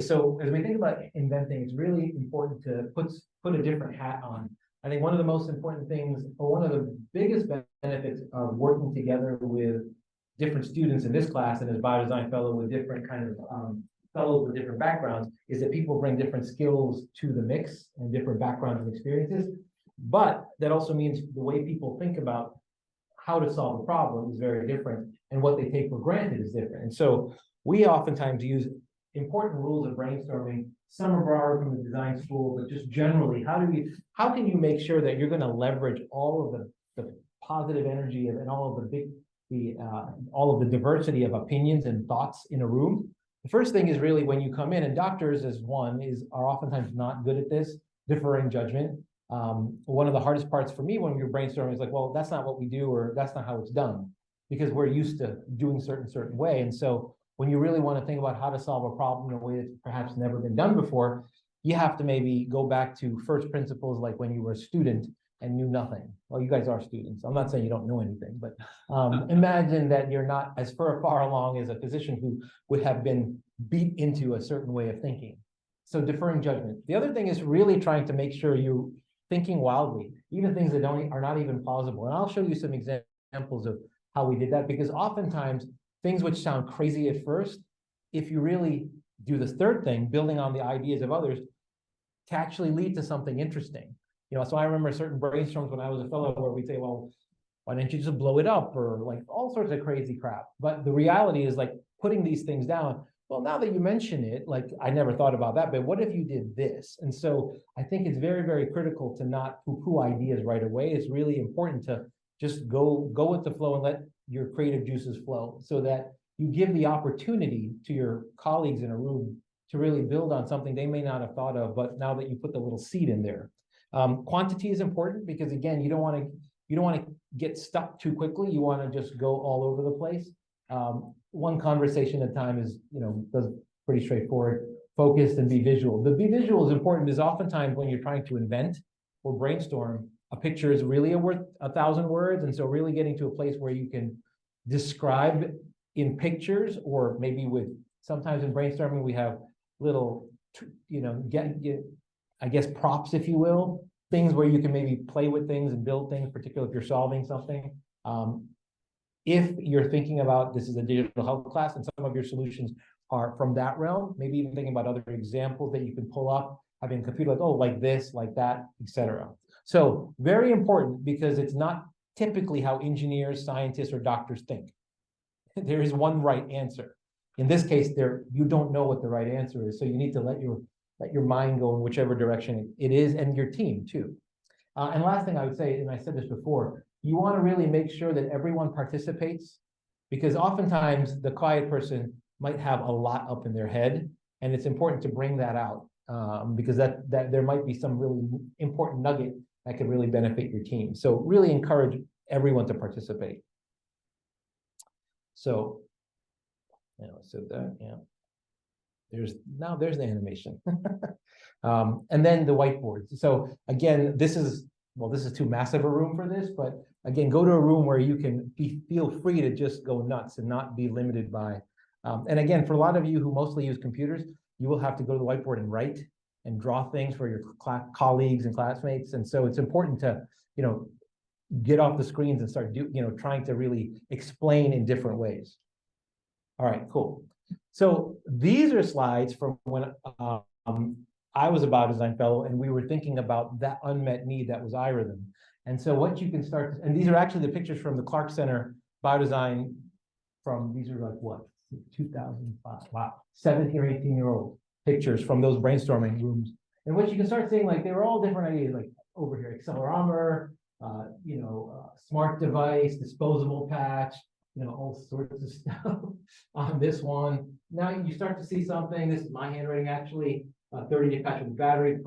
So as we think about inventing, it's really important to put a different hat on. I think one of the most important things, or one of the biggest benefits of working together with different students in this class and as biodesign fellow with different kind of fellows with different backgrounds, is that people bring different skills to the mix and different backgrounds and experiences. But that also means the way people think about how to solve a problem is very different, and what they take for granted is different. And so we oftentimes use important rules of brainstorming. Some are borrowed from the design school, but just generally, how can you make sure that you're going to leverage all of the positive energy and all of all of the diversity of opinions and thoughts in a room? The first thing is really when you come in, and doctors are oftentimes not good at this, deferring judgment. One of the hardest parts for me when we were brainstorming is like, well, that's not what we do, or that's not how it's done, because we're used to doing certain way. And so when you really want to think about how to solve a problem in a way that's perhaps never been done before, you have to maybe go back to first principles, like when you were a student and knew nothing. Well, you guys are students. I'm not saying you don't know anything, but imagine that you're not as far along as a physician who would have been beat into a certain way of thinking. So deferring judgment. The other thing is really trying to make sure you're thinking wildly, even things that are not even plausible. And I'll show you some examples of how we did that, because oftentimes things which sound crazy at first, if you really do this third thing, building on the ideas of others, to actually lead to something interesting. So I remember certain brainstorms when I was a fellow where we'd say, well, why don't you just blow it up, or like all sorts of crazy crap. But the reality is, like, putting these things down, well, now that you mention it, like, I never thought about that, but what if you did this? And so I think it's very, very critical to not poo-poo ideas right away. It's really important to just go with the flow and let your creative juices flow, so that you give the opportunity to your colleagues in a room to really build on something they may not have thought of, but now that you put the little seed in there. Quantity is important, because again, you don't want to get stuck too quickly. You want to just go all over the place. One conversation at a time is, does pretty straightforward. Focused and be visual. The be visual is important, because oftentimes when you're trying to invent or brainstorm, a picture is really worth 1,000 words. And so really getting to a place where you can describe in pictures, or maybe sometimes in brainstorming, we have little, I guess, props, if you will, things where you can maybe play with things and build things, particularly if you're solving something. If you're thinking about, this is a digital health class, and some of your solutions are from that realm, maybe even thinking about other examples that you can pull up, having a computer like, oh, like this, like that, etc. So very important, because it's not typically how engineers, scientists, or doctors think. There is one right answer. In this case, you don't know what the right answer is, so you need to let your mind go in whichever direction it is, and your team too. And last thing I would say, and I said this before, you want to really make sure that everyone participates, because oftentimes the quiet person might have a lot up in their head, and it's important to bring that out, because that there might be some really important nugget that could really benefit your team. So really encourage everyone to participate. So, so that, yeah. There's the animation. And then the whiteboards. So again, this is too massive a room for this, but again, go to a room where you can feel free to just go nuts and not be limited by, and again, for a lot of you who mostly use computers, you will have to go to the whiteboard and write and draw things for your colleagues and classmates. And so it's important to, get off the screens and start trying to really explain in different ways. All right, cool. So these are slides from when I was a biodesign fellow, and we were thinking about that unmet need that was eye rhythm. And so what you can start, and these are actually the pictures from the Clark Center Biodesign these are like what, 2005, wow, 17 or 18-year-old pictures from those brainstorming rooms. And what you can start seeing, like, they were all different ideas, like over here, accelerometer, smart device, disposable patch, all sorts of stuff on this one. Now you start to see something, this is my handwriting actually, 30-day patch with battery,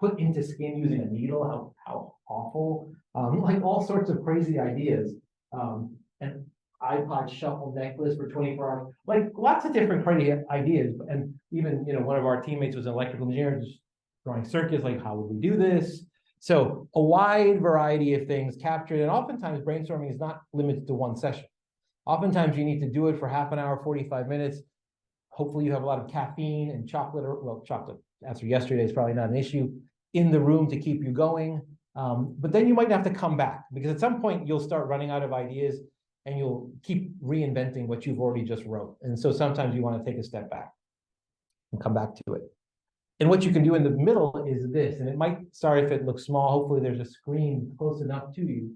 put into skin using a needle, how awful, like all sorts of crazy ideas. And iPod shuffle necklace for 24 hours, like lots of different crazy ideas. And even, one of our teammates was an electrical engineer, just drawing circuits, like, how would we do this? So a wide variety of things captured, and oftentimes brainstorming is not limited to one session. Oftentimes you need to do it for half an hour, 45 minutes. hopefully you have a lot of caffeine and chocolate, or well, chocolate after yesterday is probably not an issue, in the room to keep you going. But then you might have to come back, because at some point you'll start running out of ideas and you'll keep reinventing what you've already just wrote. And so sometimes you want to take a step back and come back to it. And what you can do in the middle is this, and it might, sorry if it looks small, hopefully there's a screen close enough to you.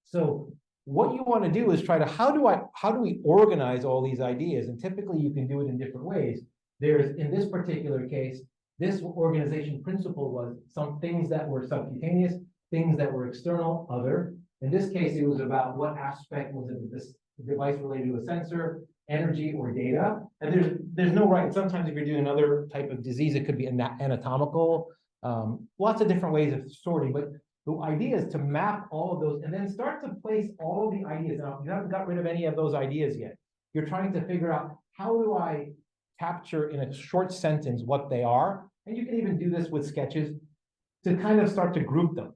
So what you want to do is try to, how do we organize all these ideas? And typically you can do it in different ways. There's, in this particular case, this organization principle was some things that were subcutaneous, things that were external, other. In this case, it was about what aspect was it, this device related to a sensor, energy, or data. And there's no right. Sometimes if you're doing another type of disease, it could be anatomical, lots of different ways of sorting. But the idea is to map all of those and then start to place all of the ideas. Now, you haven't got rid of any of those ideas yet. You're trying to figure out, how do I capture in a short sentence what they are? And you can even do this with sketches to kind of start to group them.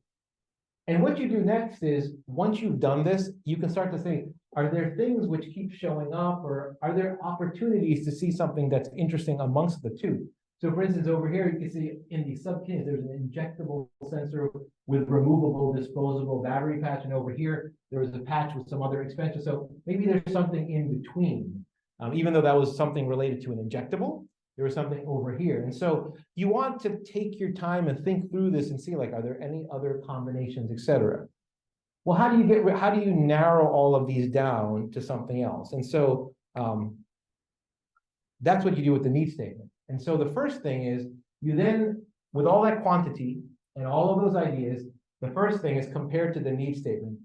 And what you do next is, once you've done this, you can start to think, are there things which keep showing up, or are there opportunities to see something that's interesting amongst the two? So for instance, over here, you can see in the subcutaneous, there's an injectable sensor with removable, disposable battery patch. And over here, there was a patch with some other expansion. So maybe there's something in between. Even though that was something related to an injectable, there was something over here. And so you want to take your time and think through this and see, like, are there any other combinations, et cetera? Well, how do you narrow all of these down to something else? And so that's what you do with the need statement. And so the first thing is, you then, with all that quantity and all of those ideas, the first thing is compared to the need statement.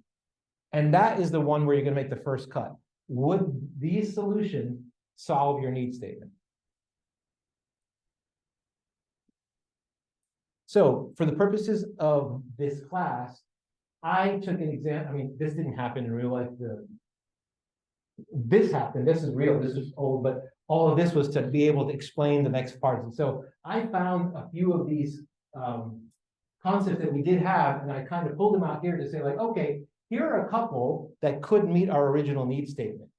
And that is the one where you're going to make the first cut. Would these solutions solve your need statement? So for the purposes of this class, I took an exam. I mean, this didn't happen in real life. This happened. This is real. This is old, but all of this was to be able to explain the next parts. And so I found a few of these concepts that we did have, and I kind of pulled them out here to say, like, okay, here are a couple that could meet our original need statement.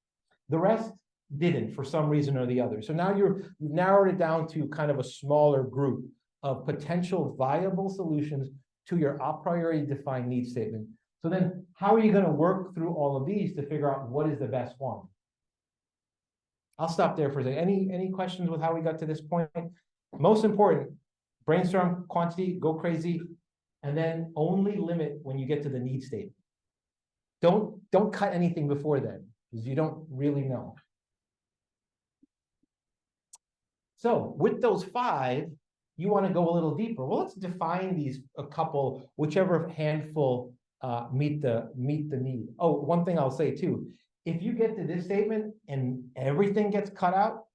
The rest didn't, for some reason or the other. So now you've narrowed it down to kind of a smaller group of potential viable solutions to your a priori defined need statement. So then how are you going to work through all of these to figure out what is the best one? I'll stop there for a second. Any questions with how we got to this point? Most important, brainstorm quantity, go crazy, and then only limit when you get to the need statement. Don't cut anything before then, because you don't really know. So with those 5, you want to go a little deeper. Well, let's define these a couple, whichever handful meet the need. Oh, one thing I'll say too, if you get to this statement and everything gets cut out,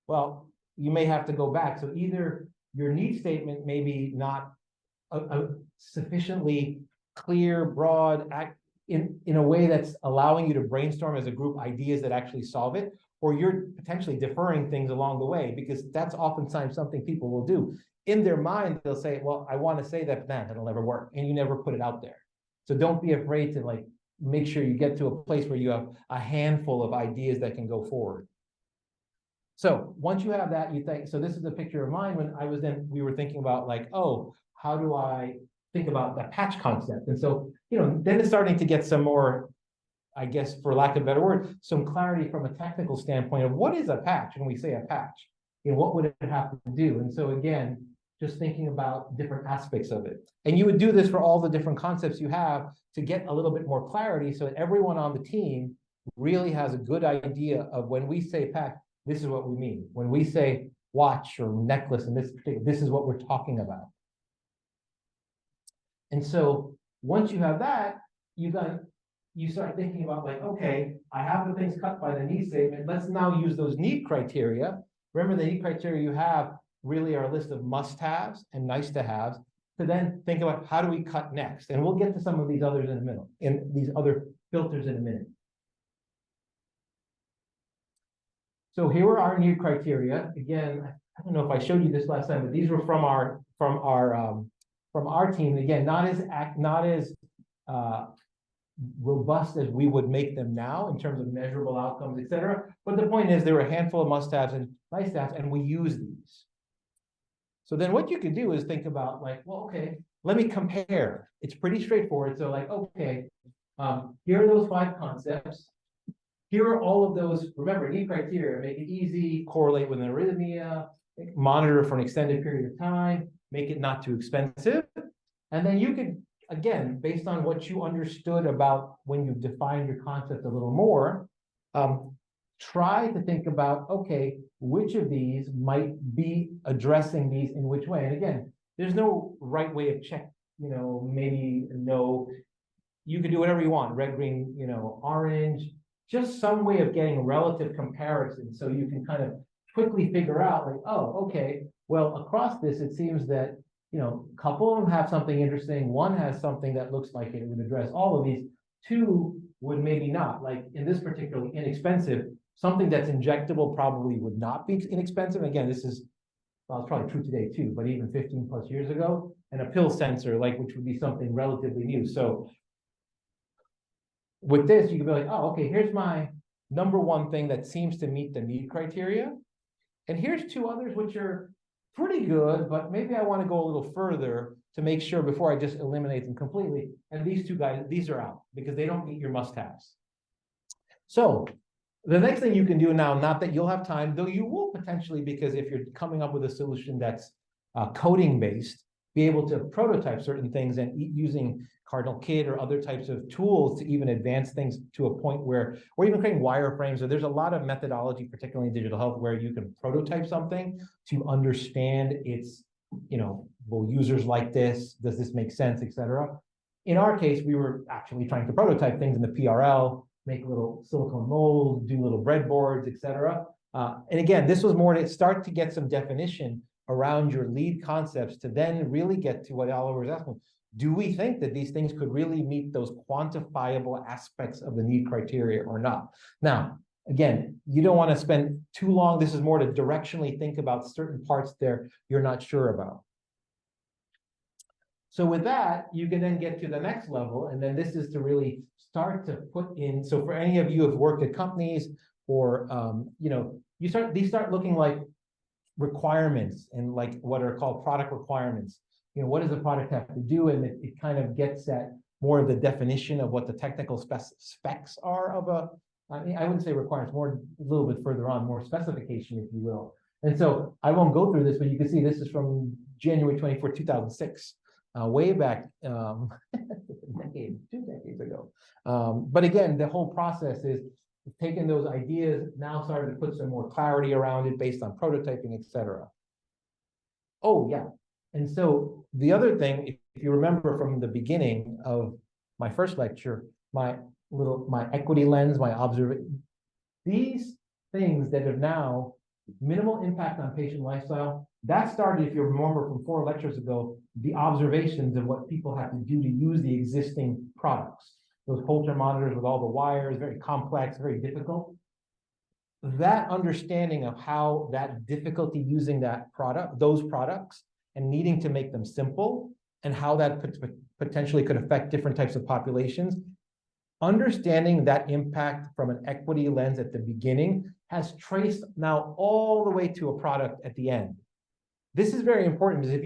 well, you may have to go back. So either your need statement may be not a sufficiently clear, broad, in a way that's allowing you to brainstorm as a group ideas that actually solve it, or you're potentially deferring things along the way, because that's oftentimes something people will do. In their mind, they'll say, well, I want to say that, but that'll never work. And you never put it out there. So don't be afraid to, like, make sure you get to a place where you have a handful of ideas that can go forward. So once you have that, you think, so this is a picture of mine when I was we were thinking about, like, oh, how do I think about that patch concept? And so, then it's starting to get some more, I guess, for lack of a better word, some clarity from a technical standpoint of what is a patch when we say a patch, what would it have to do? And so again, just thinking about different aspects of it. And you would do this for all the different concepts you have to get a little bit more clarity, so that everyone on the team really has a good idea of, when we say patch, this is what we mean. When we say watch or necklace, and this is what we're talking about. And so once you have that, you start thinking about, like, okay, I have the things cut by the need statement. Let's now use those need criteria. Remember, the need criteria you have really are a list of must-haves and nice-to-haves, to then think about, how do we cut next? And we'll get to some of these others in a minute, in these other filters in a minute. So here are our need criteria. Again, I don't know if I showed you this last time, but these were from our team. Again, not as robust as we would make them now in terms of measurable outcomes, et cetera. But the point is there were a handful of must-haves and nice-to-haves, and we use these. So then what you could do is think about like, well, okay, let me compare. It's pretty straightforward. So like, okay, here are those 5 concepts. Here are all of those, remember, need criteria, make it easy, correlate with an arrhythmia, monitor for an extended period of time, make it not too expensive. And then you could, again, based on what you understood about when you defined your concept a little more, try to think about, okay, which of these might be addressing these in which way? And again, there's no right way of check, maybe no, you can do whatever you want, red, green, orange, just some way of getting relative comparison. So you can kind of quickly figure out like, oh, okay, well, across this, it seems that, a couple of them have something interesting. One has something that looks like it would address all of these. 2 would maybe not. Like in this particularly inexpensive, something that's injectable probably would not be inexpensive. Again, this is, well, it's probably true today too, but even 15 plus years ago, and a pill sensor, like, which would be something relatively new. So with this, you can be like, oh, okay, here's my number 1 thing that seems to meet the need criteria. And here's 2 others, which are pretty good, but maybe I want to go a little further to make sure before I just eliminate them completely. And these 2 guys, these are out because they don't meet your must-haves. So the next thing you can do now, not that you'll have time, though you will potentially, because if you're coming up with a solution that's coding based, be able to prototype certain things and using Cardinal Kit or other types of tools to even advance things to a point where, or even creating wireframes. So there's a lot of methodology, particularly in digital health, where you can prototype something to understand its, will users like this? Does this make sense, et cetera? In our case, we were actually trying to prototype things in the PRL, make little silicone molds, do little breadboards, et cetera. And again, this was more to start to get some definition around your lead concepts to then really get to what Oliver was asking. Do we think that these things could really meet those quantifiable aspects of the need criteria or not? Now, again, you don't want to spend too long. This is more to directionally think about certain parts there you're not sure about. So with that, you can then get to the next level. And then this is to really start to put in. So for any of you who have worked at companies or, these start looking like requirements and like what are called product requirements. What does the product have to do? And it kind of gets at more of the definition of what the technical specs are of I wouldn't say requirements, more a little bit further on, more specification, if you will. And so I won't go through this, but you can see this is from January 24, 2006, way back, 2 decades ago. But again, the whole process is taking those ideas, now starting to put some more clarity around it based on prototyping, et cetera. Oh, yeah. And so the other thing, if you remember from the beginning of my first lecture, my equity lens, my observation, these things that are now minimal impact on patient lifestyle, that started, if you remember from 4 lectures ago, the observations of what people have to do to use the existing products. Those Holter monitors with all the wires, very complex, very difficult. That understanding of how that difficulty using those products and needing to make them simple and how that potentially could affect different types of populations, understanding that impact from an equity lens at the beginning has traced now all the way to a product at the end. This is very important because if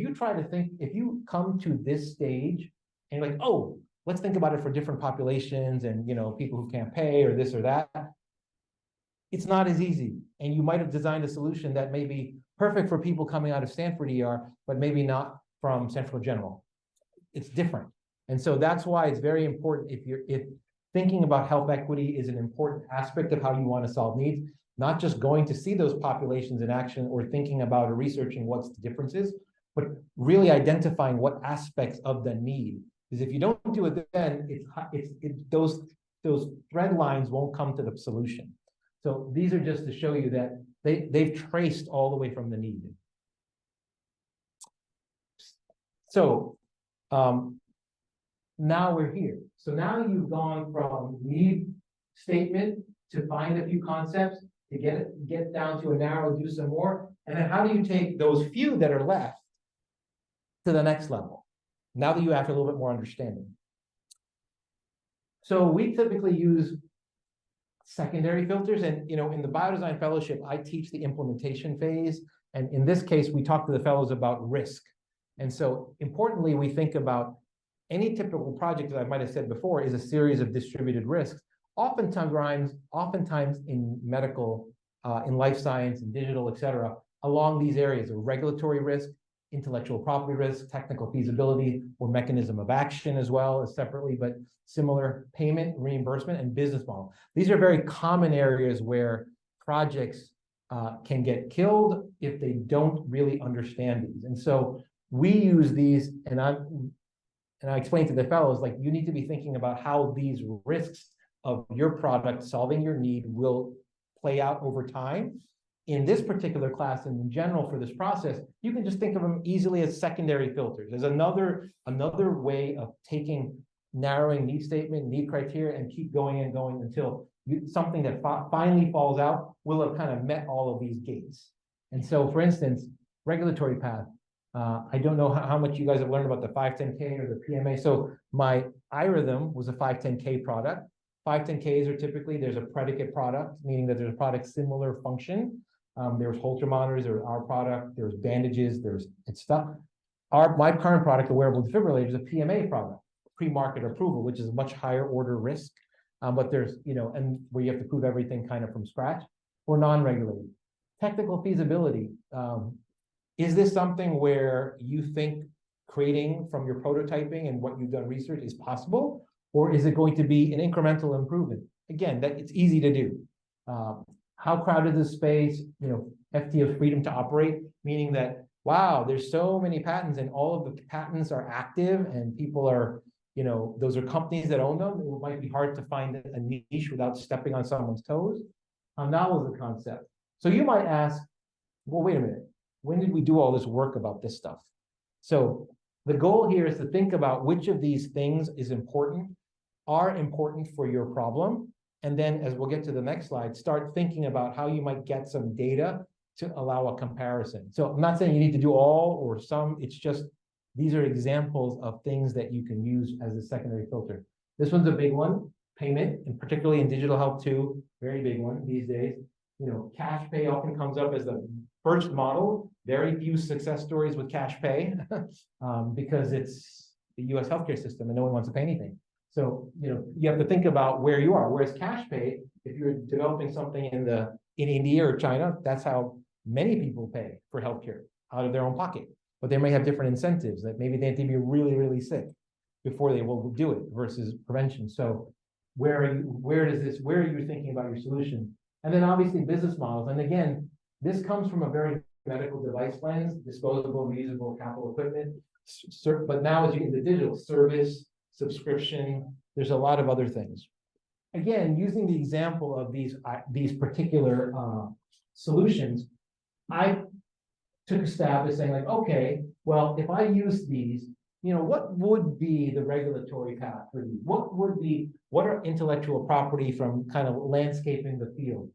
you come to this stage and you're like, oh, let's think about it for different populations and people who can't pay or this or that, it's not as easy. And you might have designed a solution that may be perfect for people coming out of Stanford ER, but maybe not from Central General. It's different. And so that's why it's very important if thinking about health equity is an important aspect of how you want to solve needs, not just going to see those populations in action or thinking about or researching what's the differences, but really identifying what aspects of the need. Because if you don't do it, then those thread lines won't come to the solution. So these are just to show you that they've traced all the way from the need. So now we're here. So now you've gone from need statement to find a few concepts, to get down to a narrow, do some more. And then how do you take those few that are left to the next level? Now that you have a little bit more understanding. So we typically use secondary filters, and in the biodesign fellowship, I teach the implementation phase. And in this case, we talk to the fellows about risk. And so importantly, we think about any typical project that I might have said before is a series of distributed risks. Oftentimes in medical, in life science and digital, et cetera, along these areas of regulatory risk, intellectual property risk, technical feasibility, or mechanism of action as well as separately, but similar payment, reimbursement, and business model. These are very common areas where projects can get killed if they don't really understand these. And so we use these, and I explain to the fellows, like, you need to be thinking about how these risks of your product solving your need will play out over time. In this particular class and in general for this process, you can just think of them easily as secondary filters. There's another way of narrowing need statement, need criteria, and keep going and going until something that finally falls out will have kind of met all of these gates. And so, for instance, regulatory path. I don't know how much you guys have learned about the 510K or the PMA. So my iRhythm was a 510K product. 510Ks are typically, there's a predicate product, meaning that there's a product similar function. There's Holter monitors, there's our product, there's bandages, there's stuff. My current product, the wearable defibrillator, is a PMA product, pre-market approval, which is a much higher order risk. But there's, and where you have to prove everything kind of from scratch, or non-regulated. Technical feasibility. Is this something where you think creating from your prototyping and what you've done research is possible? Or is it going to be an incremental improvement? Again, that it's easy to do. How crowded is the space? FTO freedom to operate, meaning that, wow, there's so many patents and all of the patents are active and people are, those are companies that own them. It might be hard to find a niche without stepping on someone's toes. How novel is the concept? So you might ask, well, wait a minute. When did we do all this work about this stuff? So the goal here is to think about which of these things are important for your problem. And then, as we'll get to the next slide, start thinking about how you might get some data to allow a comparison. So I'm not saying you need to do all or some, it's just, these are examples of things that you can use as a secondary filter. This one's a big one, payment, and particularly in digital health too, very big one these days. Cash pay often comes up as the first model. Very few success stories with cash pay because it's the US healthcare system and no one wants to pay anything. So, you have to think about where you are. Whereas cash pay, if you're developing something in India or China, that's how many people pay for healthcare out of their own pocket. But they may have different incentives that maybe they have to be really, really sick before they will do it versus prevention. So where are you thinking about your solution? And then obviously business models. And again, this comes from a very medical device lens, disposable, reusable capital equipment. But now as you get into digital, service, subscription, there's a lot of other things. Again, using the example of these particular solutions, I took a stab at saying, like, okay, well, if I use these, what would be the regulatory path for these? What are intellectual property from kind of landscaping the field?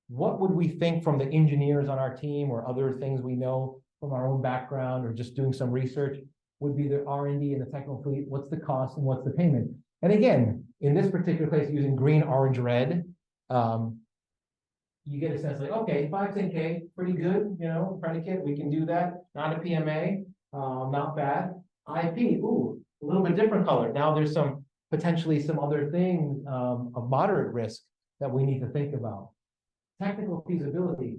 What would we think from the engineers on our team or other things we know from our own background or just doing some research would be the R&D and the technical fleet? What's the cost and what's the payment? And again, in this particular case, using green, orange, red, you get a sense like, okay, 510K, pretty good, predicate, we can do that. Not a PMA, not bad. IP, ooh, a little bit different color. Now there's potentially some other things of moderate risk that we need to think about. Technical feasibility.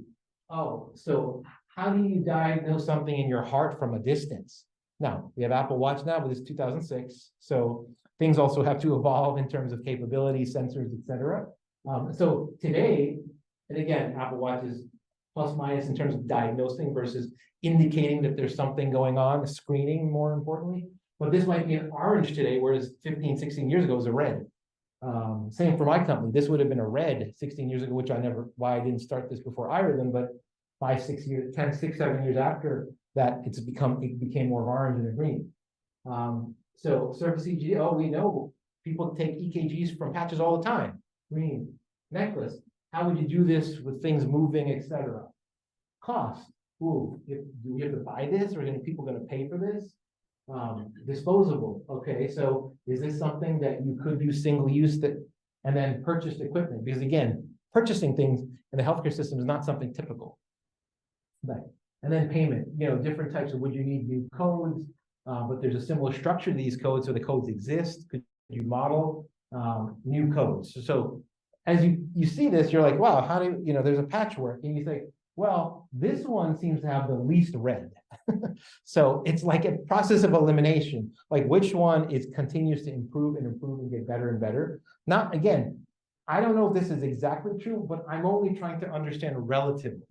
Oh, so how do you diagnose something in your heart from a distance? Now, we have Apple Watch now, but it's 2006. So things also have to evolve in terms of capabilities, sensors, et cetera. So today, and again, Apple Watch is plus minus in terms of diagnosing versus indicating that there's something going on, screening more importantly. But this might be an orange today, whereas 15, 16 years ago it was a red. Same for my company. This would have been a red 16 years ago, which why I didn't start this before iRhythm, but 5, 6 years, 10, 6, 7 years after that, it became more of orange and a green. So surface EKG, we know people take EKGs from patches all the time. Green. Necklace. How would you do this with things moving, et cetera? Cost. Do we have to buy this, or are people going to pay for this? disposable. Okay, so is this something that you could do single use that, and then purchased equipment? Because again, purchasing things in the healthcare system is not something typical. Right. And then payment, different types of, would you need new codes? But there's a similar structure to these codes, so the codes exist. Could you model new codes? So as you see this, you're like, wow, how do there's a patchwork, and you think, well, this one seems to have the least red. So it's like a process of elimination, like which one continues to improve and improve and get better and better. Not, again, I don't know if this is exactly true, but I'm only trying to understand relatively,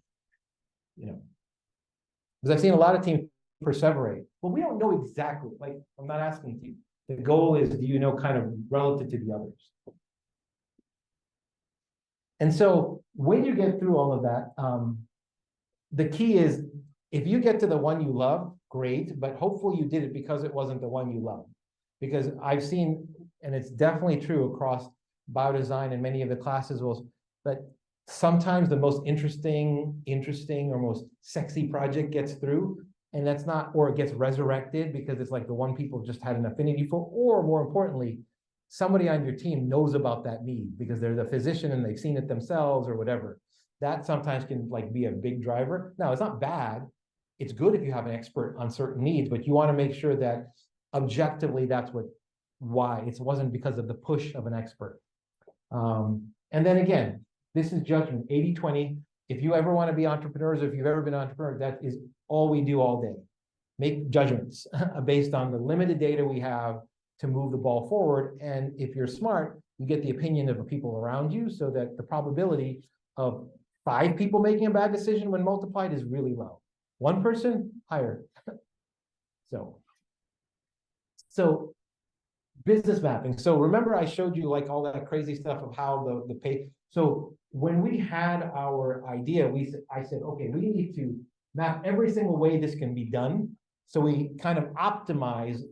because I've seen a lot of teams perseverate. Well, we don't know exactly, like, I'm not asking you. The goal is, do you know kind of relative to the others? And so when you get through all of that, the key is, if you get to the one you love, great, but hopefully you did it because it wasn't the one you love. Because I've seen, and it's definitely true across biodesign and many of the classes, was that sometimes the most interesting or most sexy project gets through, and that's not, or it gets resurrected because it's like the one people just had an affinity for, or more importantly, somebody on your team knows about that need because they're the physician and they've seen it themselves or whatever. That sometimes can like be a big driver. Now, it's not bad. It's good if you have an expert on certain needs, but you want to make sure that objectively that's why it wasn't because of the push of an expert. And then again, this is judgment, 80-20. If you ever want to be entrepreneurs, or if you've ever been an entrepreneur, that is all we do all day. Make judgments based on the limited data we have to move the ball forward. And if you're smart, you get the opinion of the people around you, so that the probability of 5 people making a bad decision when multiplied is really low. 1 person, higher. So business mapping. So remember I showed you like all that crazy stuff of how the pay. So when we had our idea, I said, okay, we need to map every single way this can be done. So we kind of optimize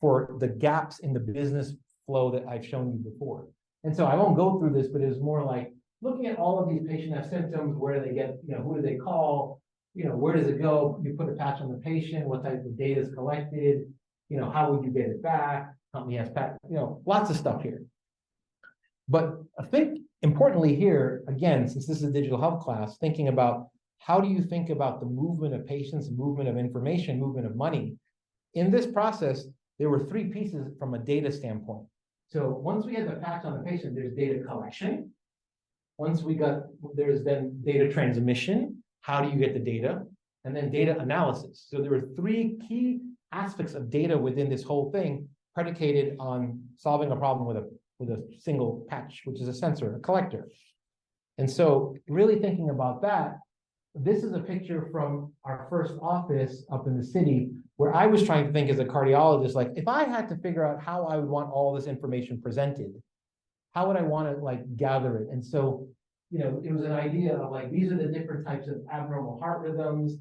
for the gaps in the business flow that I've shown you before. And so I won't go through this, but it's more like looking at all of these patients have symptoms, where do they get, who do they call, where does it go? You put a patch on the patient, what type of data is collected, how would you get it back? Company has patch, lots of stuff here. But I think importantly here, again, since this is a digital health class, thinking about how do you think about the movement of patients, movement of information, movement of money. In this process, there were 3 pieces from a data standpoint. So once we had the patch on the patient, there's data collection. There's then data transmission. How do you get the data? And then data analysis. So there were 3 key aspects of data within this whole thing, predicated on solving a problem with a single patch, which is a sensor, a collector. And so really thinking about that, this is a picture from our first office up in the city, where I was trying to think as a cardiologist, like if I had to figure out how I would want all this information presented, how would I want to like gather it? And so, it was an idea of like, these are the different types of abnormal heart rhythms.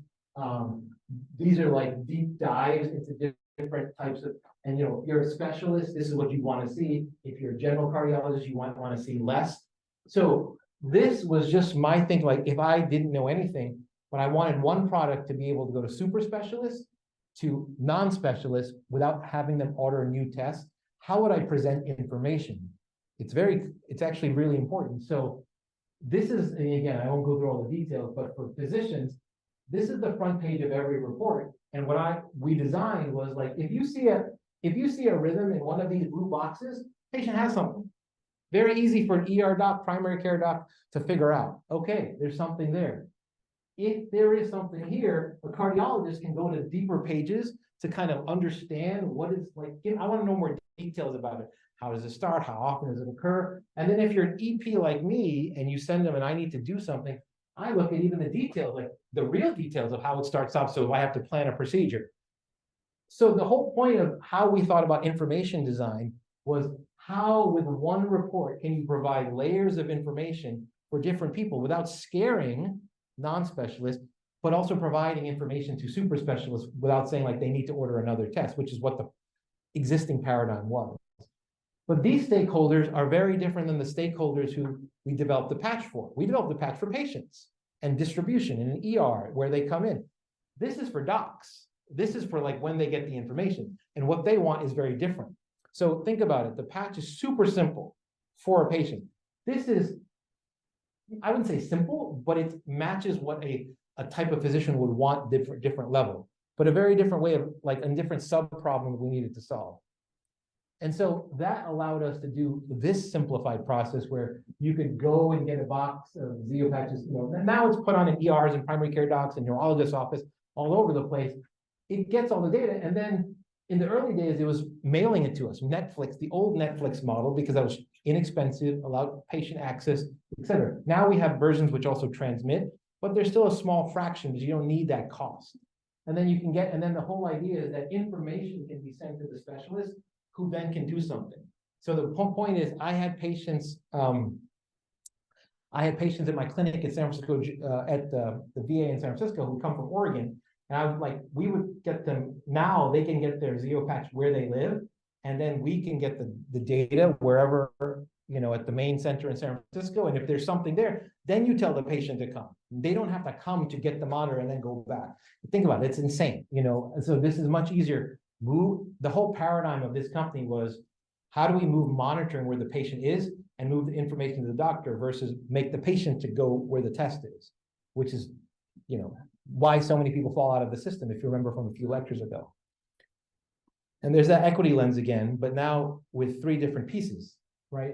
These are like deep dives into different types of, and if you're a specialist, this is what you want to see. If you're a general cardiologist, you want to see less. So this was just my thinking, like if I didn't know anything, but I wanted one product to be able to go to super specialists, to non-specialists without having them order a new test, how would I present information? It's actually really important. So this is, and again, I won't go through all the details, but for physicians, this is the front page of every report. And what we designed was like, if you see a rhythm in one of these blue boxes, patient has something. Very easy for an ER doc, primary care doc to figure out, okay, there's something there. If there is something here, a cardiologist can go to deeper pages to kind of understand what it's like. I want to know more details about it. How does it start? How often does it occur? And then if you're an EP like me and you send them and I need to do something, I look at even the details, like the real details of how it starts off. So if I have to plan a procedure. So the whole point of how we thought about information design was how with one report can you provide layers of information for different people without scaring non-specialists, but also providing information to super specialists without saying like they need to order another test, which is what the existing paradigm was. But these stakeholders are very different than the stakeholders who we developed the patch for. We developed the patch for patients and distribution in an ER where they come in. This is for docs. this is for like when they get the information, and what they want is very different. So think about it. The patch is super simple for a patient. This is, I wouldn't say simple, but it matches what a type of physician would want, different level, but a very different way of like a different sub problem we needed to solve. And so that allowed us to do this simplified process where you could go and get a box of Zeo patches. You know, now it's put on in ERs and primary care docs and neurologist office all over the place. It gets all the data, and then in the early days, it was mailing it to us. Netflix, the old Netflix model, because that was inexpensive, allowed patient access, et cetera. Now we have versions which also transmit, but there's still a small fraction because you don't need that cost. And then you can get, and then the whole idea is that information can be sent to the specialist who then can do something. So the point is, I had patients in my clinic in San Francisco, at the VA in San Francisco, who come from Oregon. And I was like, we would get them, now they can get their Zeo patch where they live, and then we can get the data wherever, you know, at the main center in San Francisco. And if there's something there, then you tell the patient to come. They don't have to come to get the monitor and then go back. Think about it, it's insane, you know. And so this is much easier. The whole paradigm of this company was, how do we move monitoring where the patient is and move the information to the doctor versus make the patient to go where the test is, which is, you know, why so many people fall out of the system, if you remember from a few lectures ago. And there's that equity lens again, but now with 3 different pieces, right?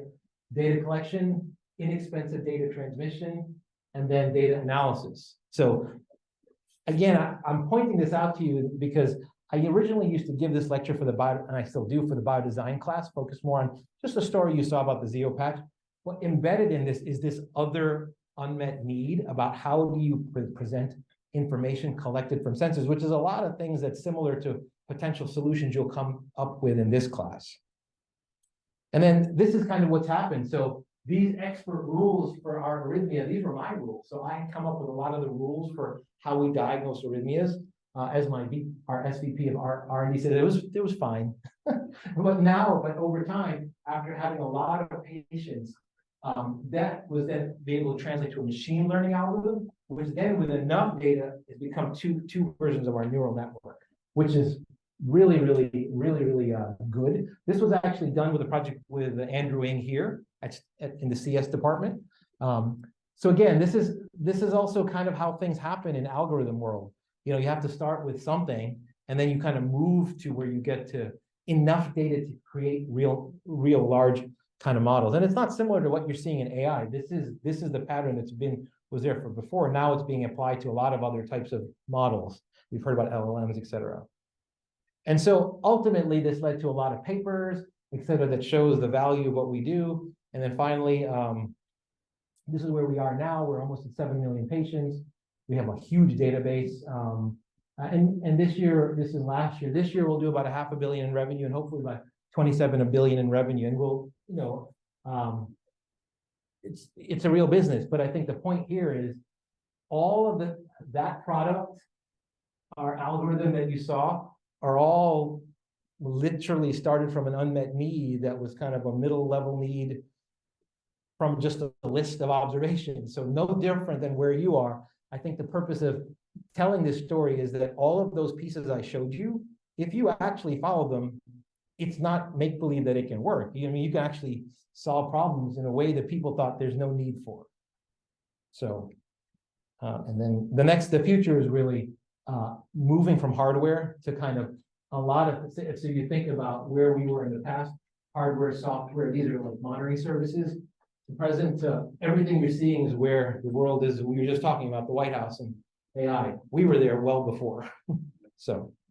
Data collection, inexpensive data transmission, and then data analysis. So again, I'm pointing this out to you because I originally used to give this lecture for the and I still do, for the biodesign class, focus more on just the story you saw about the Zeo patch. What embedded in this is this other unmet need about how do you present information collected from sensors, which is a lot of things that's similar to potential solutions you'll come up with in this class. And then this is kind of what's happened. So these expert rules for our arrhythmia, these were my rules. So I come up with a lot of the rules for how we diagnose arrhythmias. As our SVP of R&D said, it was fine. But over time, after having a lot of patients, that was then be able to translate to a machine learning algorithm, which then with enough data has become two versions of our neural network, which is really good. This was actually done with a project with Andrew Ng here in the CS department. So again, this is also kind of how things happen in algorithm world. You know, you have to start with something, and then you kind of move to where you get to enough data to create real large kind of models. And it's not similar to what you're seeing in AI. This is the pattern that's was there for before. Now it's being applied to a lot of other types of models. We've heard about LLMs, et cetera. And so ultimately, this led to a lot of papers, et cetera, that shows the value of what we do. And then finally, this is where we are now. We're almost at 7 million patients. We have a huge database. And this year, this is last year. This year, we'll do about $500 million in revenue, and hopefully by 27 billion in revenue. And we'll, you know, it's a real business. But I think the point here is all of that product, our algorithm that you saw, are all literally started from an unmet need that was kind of a middle level need from just a list of observations. So no different than where you are. I think the purpose of telling this story is that all of those pieces I showed you, if you actually follow them, it's not make-believe that it can work. I mean, you can actually solve problems in a way that people thought there's no need for. So, and then the future is really moving from hardware to kind of a lot of, so you think about where we were in the past, hardware, software, these are like monitoring services. The present, everything you're seeing is where the world is. We were just talking about the White House and AI. We were there well before. So